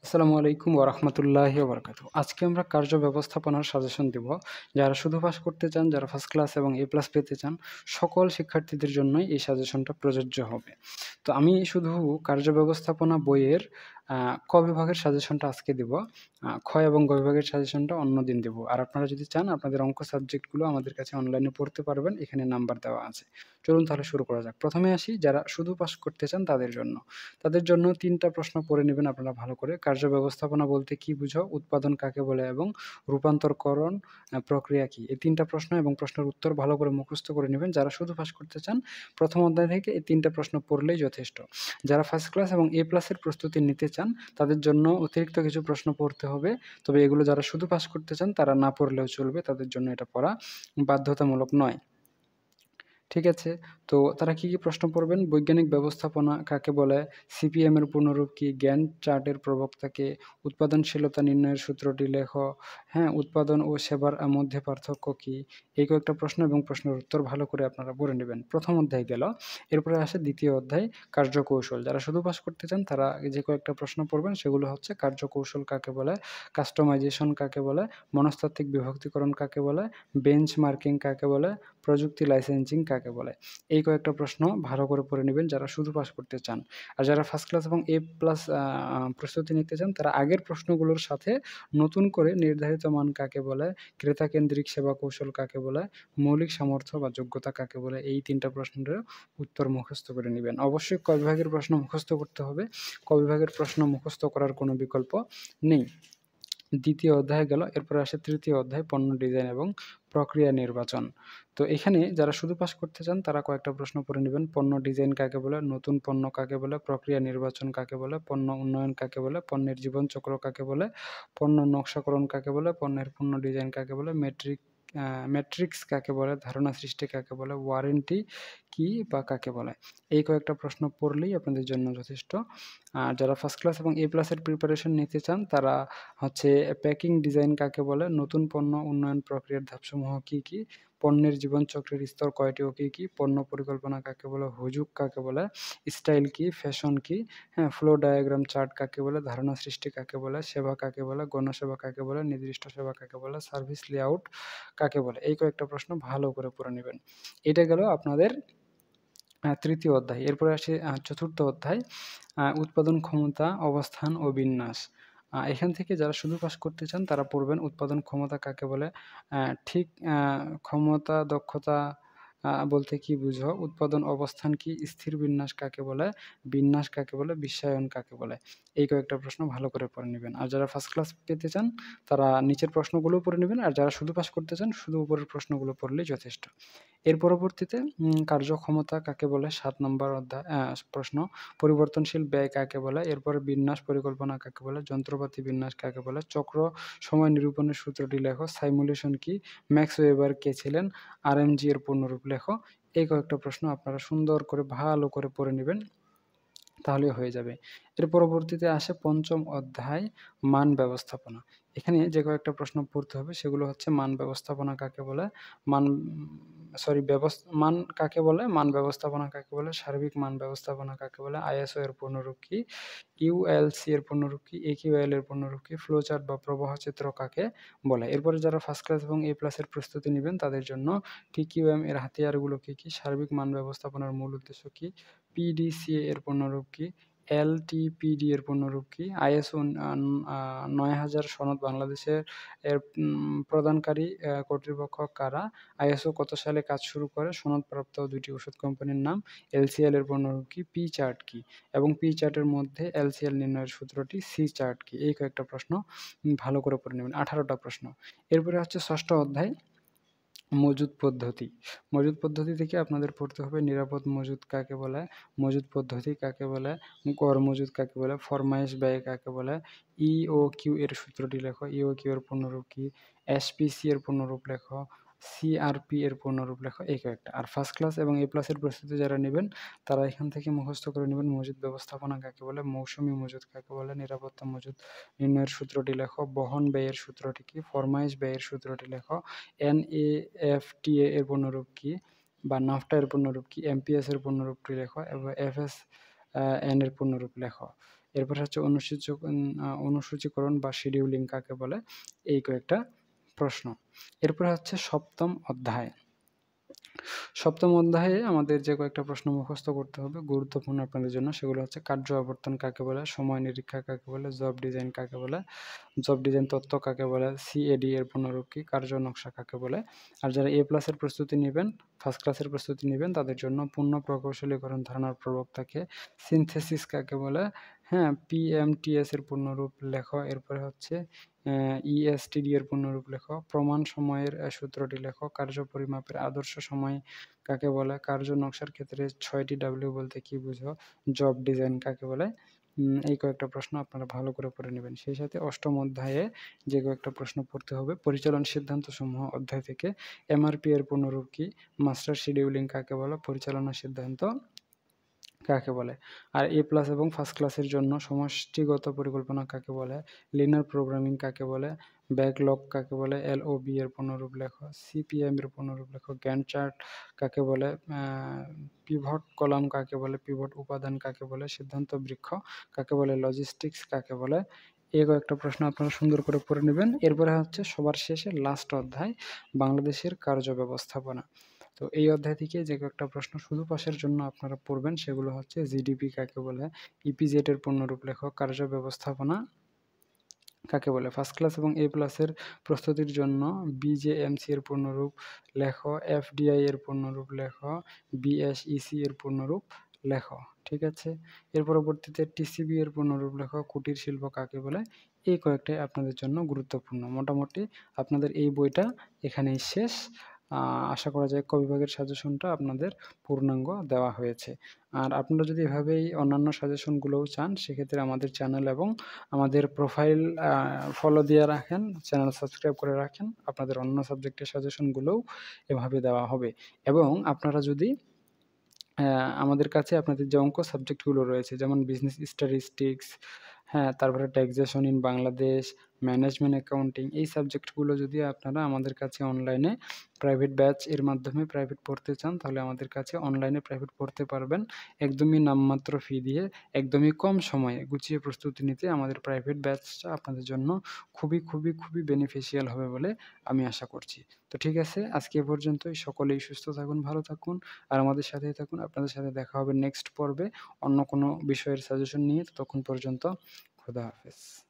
আসসালামু আলাইকুম ওয়া রাহমাতুল্লাহি ওয়া বারাকাতুহু। আজকে আমরা কার্য ব্যবস্থাপনার সাজেশন দিব। যারা শুধু পাস করতে চান, যারা ফার্স্ট ক্লাস এবং এ প্লাস পেতে চান, সকল শিক্ষার্থীদের জন্যই এই সাজেশনটা প্রযোজ্য হবে। তো আমি শুধু কার্য ব্যবস্থাপনা বইয়ের আ ক বিভাগের সাজেশনটা আজকে দিব। খ এবং গ বিভাগের সাজেশনটা অন্যদিন দিব। আর আপনারা যদি চান আপনাদের অঙ্ক সাবজেক্টগুলো আমাদের কাছে অনলাইনে পড়তে পারবেন। এখানে নাম্বার দেওয়া আছে। চলুন তাহলে শুরু করা যাক। প্রথমে আসি যারা শুধু পাস করতে চান তাদের জন্য। তাদের জন্য ৩ টা প্রশ্ন পড়ে নিবেন আপনারা ভালো করে। কার্য ব্যবস্থাপনা বলতে কি বুঝো? উৎপাদন কাকে বলে? এবং রূপান্তরকরণ প্রক্রিয়া কি? এই ৩ টা প্রশ্ন এবং প্রশ্নের উত্তর ভালো করে মুখস্থ করে নিবেন। যারা শুধু পাস করতে চান, ১ম অধ্যায় থেকে এই ৩ টা প্রশ্ন পড়লেই যথেষ্ট। যারা ফার্স্ট ক্লাস এবং এ প্লাসের প্রস্তুতি নিতে চান, তাদের জন্য অতিরিক্ত কিছু প্রশ্ন পড়তে হবে। তবে এগুলো যারা শুধু পাস করতে চান, তারা না পড়লেও চলবে। তাদের জন্য এটা পড়া বাধ্যতামূলক নয়। ঠিক আছে? তো তারা কি প্রশ্ন পড়বেন? বৈজ্ঞানিক ব্যবস্থাপনা কাকে বলে? সিপিএম এর পূর্ণরূপ কি? গ্যান্ট চার্টের প্রবক্তা কে? উৎপাদনশীলতা নির্ণয়ের সূত্রটি লেখো। হ্যাঁ? উৎপাদন ও সেবার মধ্যে পার্থক্য কি? এই কয়েকটা প্রশ্ন এবং প্রশ্নের উত্তর ভালো করে আপনারা পড়ে নিবেন। ১ম অধ্যায় গেল। এরপরে আসে ২য় অধ্যায় কার্যকৌশল। যারা শুধু পাস করতে চান তারা যে কয়েকটা প্রশ্ন পড়বেন সেগুলো হচ্ছে কার্যকৌশল কাকে বলে? কাস্টমাইজেশন কাকে বলে? মনস্তাত্ত্বিক বিভক্তিকরণ কাকে বলে? বেঞ্চমার্কিং কাকে বলে? প্রযুক্তি লাইসেন্সিং কাকে বলে? এই কয়েকটা প্রশ্ন ভালো করে পড়ে নিবেন যারা শুধু পাস করতে চান। আর যারা ফার্স্ট ক্লাস এবং এ প্লাস প্রস্তুতি নিতে চান তারা আগের প্রশ্নগুলোর সাথে নতুন করে নির্ধারিত মান কাকে বলে, ক্রেতা কেন্দ্রিক সেবা কৌশল কাকে বলে, মৌলিক সামর্থ্য বা যোগ্যতা কাকে বলে, এই ৩ টা প্রশ্নের উত্তর মুখস্থ করে নিবেন। অবশ্যই ক বিভাগের প্রশ্ন মুখস্থ করতে হবে। ক বিভাগের প্রশ্ন মুখস্থ করার কোনো বিকল্প নেই। ২য় অধ্যায় গেল। এরপরে আসে ৩য় অধ্যায় পণ্য ডিজাইন এবং প্রক্রিয়া নির্বাচন। তো এখানে যারা শুধু পাস করতে চান তারা কয়েকটা প্রশ্ন পড়ে নিবেন। পণ্য ডিজাইন কাকে বলে? নতুন পণ্য কাকে বলে? প্রক্রিয়া নির্বাচন কাকে বলে? পণ্য উন্নয়ন কাকে বলে? পণ্যের জীবনচক্র কাকে বলে? পণ্য নকশাকরণ কাকে বলে? পণ্যের পূর্ণ ডিজাইন কাকে বলে? ম্যাট্রিক্স কাকে বলে? ধারণা সৃষ্টি কাকে বলে? ওয়ারেন্টি কি বা কাকে বলে? এই কয়েকটা প্রশ্ন পড়লেই আপনাদের জন্য যথেষ্ট। আর যারা ফার্স্ট ক্লাস এবং এ প্লাসের প্রিপারেশন নিতে চান তারা হচ্ছে প্যাকিং ডিজাইন কাকে বলে? নতুন পণ্য উন্নয়ন প্রক্রিয়ার ধাপসমূহ কি, কি? পণ্যের জীবনচক্রের স্তর কয়টি ও কি, কি? পণ্য পরিকল্পনা কাকে বলে? হুজুগ কাকে বলে? স্টাইল কি? ফ্যাশন কি? হ্যাঁ, ফ্লো ডায়াগ্রাম চার্ট কাকে বলে? ধারণা সৃষ্টি কাকে বলে? সেবা কাকে বলে? গণসেবা কাকে বলে? নির্দিষ্ট সেবা কাকে বলে? সার্ভিস লেআউট কাকে বলে? এই কয়েকটা প্রশ্ন ভালো করে পড়ে নিবেন। এটা গেল আপনাদের ৩য় অধ্যায়। এরপরে আসি ৪র্থ অধ্যায় উৎপাদন ক্ষমতা, অবস্থান ও বিন্যাস। এখান থেকে যারা শুধু পাস করতে চান তারা পড়বেন উৎপাদন ক্ষমতা কাকে বলে? ঠিক ক্ষমতা, দক্ষতা বলতে কি বুঝো? উৎপাদন অবস্থান কি? স্থির বিন্যাস কাকে বলে? বিন্যাস কাকে বলে? বিশ্বায়ন কাকে বলে? এই কয়েকটা প্রশ্ন ভালো করে পড়ে নিবেন। আর যারা ফার্স্ট ক্লাস পেতে চান তারা নিচের প্রশ্নগুলোও পড়ে নিবেন। আর যারা শুধু পাস করতে চান শুধু উপরের প্রশ্নগুলো পড়লেই যথেষ্ট। এর পরবর্তীতে কার্যক্ষমতা কাকে বলে? ৭ নম্বর অধ্যায় প্রশ্ন। পরিবর্তনশীল ব্যয় কাকে বলে? এরপরে বিন্যাস পরিকল্পনা কাকে বলে? যন্ত্রপাতি বিন্যাস কাকে বলে? চক্র সময় নিরূপণের সূত্রটি লেখো। সাইমুলেশন কি? ম্যাক্স ওয়েবার কে ছিলেন? আরএমজি এর পূর্ণরূপ লেখো। এই কয়েকটা প্রশ্ন আপনারা সুন্দর করে ভালো করে পড়ে নিবেন। তাহলেই হয়ে যাবে। এর পরবর্তীতে আসে ৫ম অধ্যায় মান ব্যবস্থাপনা। এখানে যে কয়েকটা প্রশ্ন পড়তে হবে সেগুলো হচ্ছে মান ব্যবস্থাপনা কাকে বলে? মান সরি মান কাকে বলে? মান ব্যবস্থাপনা কাকে বলে? সার্বিক মান ব্যবস্থাপনা কাকে বলে? আইএসও এর পূর্ণরূপ কি? ইউএলসি এর পূর্ণরূপ কি? একিউএল এর পূর্ণরূপ কি? ফ্লোচার্ট বা প্রবাহ চিত্র কাকে বলে? এরপরে যারা ফার্স্ট ক্লাস এবং এ প্লাসের প্রস্তুতি নিবেন তাদের জন্য টিকিউএম এর হাতিয়ারগুলো কি, কি? সার্বিক মান ব্যবস্থাপনার মূল উদ্দেশ্য কি? পিডিসিএ এর পূর্ণরূপ কি? এলটিপিডি এর পূর্ণরূপ কি? আইএসও ৯০০০ সনদ বাংলাদেশের প্রদানকারী কর্তৃপক্ষ কারা? আইএসও কত সালে কাজ শুরু করে? সনদপ্রাপ্ত ২ টি ওষুধ কোম্পানির নাম। এলসিএল এর পূর্ণরূপ কি? পি চার্ট কি? এবং পি চার্টের মধ্যে এলসিএল নির্ণয়ের সূত্রটি সি চার্ট কি? এই কয়েকটা প্রশ্ন ভালো করে পড়ে নেবেন। ১৮ টা প্রশ্ন। এরপরে হচ্ছে ৬ষ্ঠ অধ্যায় মজুদ পদ্ধতি। মজুদ পদ্ধতি থেকে আপনাদের পড়তে হবে নিরাপদ মজুদ কাকে বলে? মজুদ পদ্ধতি কাকে বলে? গড় মজুদ কাকে বলে? ফরমায়েশ ব্যয় কাকে বলে? ইওকিউ এর সূত্রটি লেখো। ইওকিউ এর পূর্ণরূপ কি? এসপিসি এর পূর্ণরূপ লেখো। সিআরপি এর পূর্ণরূপ লেখো। এই কয়েকটা। আর ফার্স্ট ক্লাস এবং এ প্লাসের প্রস্তুতি যারা নিবেন তারা এখান থেকে মুখস্থ করে নিবেন মজুদ ব্যবস্থাপনা কাকে বলে? মৌসুমী মজুদ কাকে বলে? নিরাপত্তা মজুদ নির্ণয়ের সূত্রটি লেখো। বহন ব্যয়ের সূত্রটি কি? ফরমায়েশ ব্যয়ের সূত্রটি লেখো। এনএএফটিএ এর পূর্ণরূপ কি? বা নাফটা এর পূর্ণরূপ কি? এমপিএস এর পূর্ণরূপটি লেখো এবং এফএসএন এর পূর্ণরূপ লেখো। এরপরে হচ্ছে অনুসূচীকরণ বা শিডিউলিং কাকে বলে, এই কয়েকটা প্রশ্ন। এরপরে হচ্ছে সপ্তম অধ্যায়ে আমাদের যে কয়েকটা প্রশ্ন মুখস্থ করতে হবে গুরুত্বপূর্ণ আপনাদের জন্য, সেগুলো হচ্ছে কার্য আবর্তন কাকে বলে, সময় নিরীক্ষা কাকে বলে, জব ডিজাইন কাকে বলে, জব ডিজাইন তত্ত্ব কাকে বলে, সিএডি এর পুনরূপ কি, কার্য নকশা কাকে বলে। আর যারা এ প্লাসের প্রস্তুতি নেবেন, ফার্স্ট ক্লাসের প্রস্তুতি নেবেন, তাদের জন্য পূর্ণ প্রকৌশলীকরণ ধারণার প্রবক্তাকে, সিনথেসিস কাকে বলে, হ্যাঁ, পিএমটিএস এর পূর্ণরূপ লেখো। এরপরে হচ্ছে ইএসটিডি এর পূর্ণরূপ লেখো, প্রমাণ সময়ের সূত্রটি লেখো, কার্য পরিমাপের আদর্শ সময় কাকে বলে, কার্য নকশার ক্ষেত্রে 6টি ডাব্লিউ বলতে কি বুঝো, জব ডিজাইন কাকে বলে। এই কয়েকটা প্রশ্ন আপনারা ভালো করে পড়ে নেবেন। সেই সাথে অষ্টম অধ্যায়ে যে কয়েকটা প্রশ্ন পড়তে হবে, পরিচালন সিদ্ধান্ত সমূহ অধ্যায় থেকে এমআরপি এর পুনরূপ কি, মাস্টার শিডিউলিং কাকে বলে, পরিচালনা সিদ্ধান্ত কাকে বলে। আর এ প্লাস এবং ফার্স্ট ক্লাসের জন্য সমষ্টিগত পরিকল্পনা কাকে বলে, লিনিয়ার প্রোগ্রামিং কাকে বলে, ব্যাকলগ কাকে বলে, এলওবি এর পুনরূপ লেখো, সিপিএম এর পুনরূপ লেখো, গ্যান্ট চার্ট কাকে বলে, পিভট কলাম কাকে বলে, পিভট উপাদান কাকে বলে, সিদ্ধান্ত বৃক্ষ কাকে বলে, লজিস্টিক্স কাকে বলে। এই কয়েকটা প্রশ্ন আপনারা সুন্দর করে পড়ে নেবেন। এরপরে হচ্ছে সবার শেষে লাস্ট অধ্যায়, বাংলাদেশের কার্য ব্যবস্থাপনা। তো এই অধ্যায় থেকে যে কয়েকটা প্রশ্ন শুধু পাসের জন্য আপনারা পড়বেন, সেগুলো হচ্ছে জিডিপি কাকে বলে, ইপিজেড এর পূর্ণরূপ লেখো, কার্য ব্যবস্থাপনা কাকে বলে। ফার্স্ট ক্লাস এবং এ প্লাসের প্রস্তুতির জন্য বিজেএমসি এর পূর্ণরূপ লেখো, এফডিআই এর পূর্ণরূপ লেখো, বিএসইসি এর পূর্ণরূপ লেখো। ঠিক আছে, এর পরবর্তীতে টিসিবি এর পূর্ণরূপ লেখো, কুটির শিল্প কাকে বলে। এই কয়েকটাই আপনাদের জন্য গুরুত্বপূর্ণ। মোটামুটি আপনাদের এই বইটা এখানেই শেষ। আশা করা যায় ক বিভাগের সাজেশনটা আপনাদের পূর্ণাঙ্গ দেওয়া হয়েছে। আর আপনারা যদি এভাবেই অন্যান্য সাজেশনগুলোও চান, সেক্ষেত্রে আমাদের চ্যানেল এবং আমাদের প্রোফাইল ফলো দিয়ে রাখেন, চ্যানেল সাবস্ক্রাইব করে রাখেন, আপনাদের অন্য সাবজেক্টের সাজেশনগুলোও এভাবে দেওয়া হবে। এবং আপনারা যদি আমাদের কাছে আপনাদের যে অঙ্ক সাবজেক্টগুলো রয়েছে, যেমন বিজনেস স্ট্যাটিস্টিক্স, হ্যাঁ, তারপরে taxation in Bangladesh, management accounting, এই সাবজেক্টগুলো যদি আপনারা আমাদের কাছে অনলাইনে প্রাইভেট ব্যাচ এর মাধ্যমে প্রাইভেট পড়তে চান, তাহলে আমাদের কাছে অনলাইনে প্রাইভেট পড়তে পারবেন একদমই নামমাত্র ফি দিয়ে, একদমই কম সময়ে গুছিয়ে প্রস্তুতি নিতে। আমাদের প্রাইভেট ব্যাচটা আপনাদের জন্য খুবই খুবই খুবই বেনিফিশিয়াল হবে বলে আমি আশা করছি। তো ঠিক আছে, আজকে এ পর্যন্তই। সকলেই সুস্থ থাকুন, ভালো থাকুন, আর আমাদের সাথেই থাকুন। আপনাদের সাথে দেখা হবে নেক্সট পর্বে অন্য কোনো বিষয়ের সাজেশন নিয়ে। ততক্ষণ পর্যন্ত খোদা হাফেজ।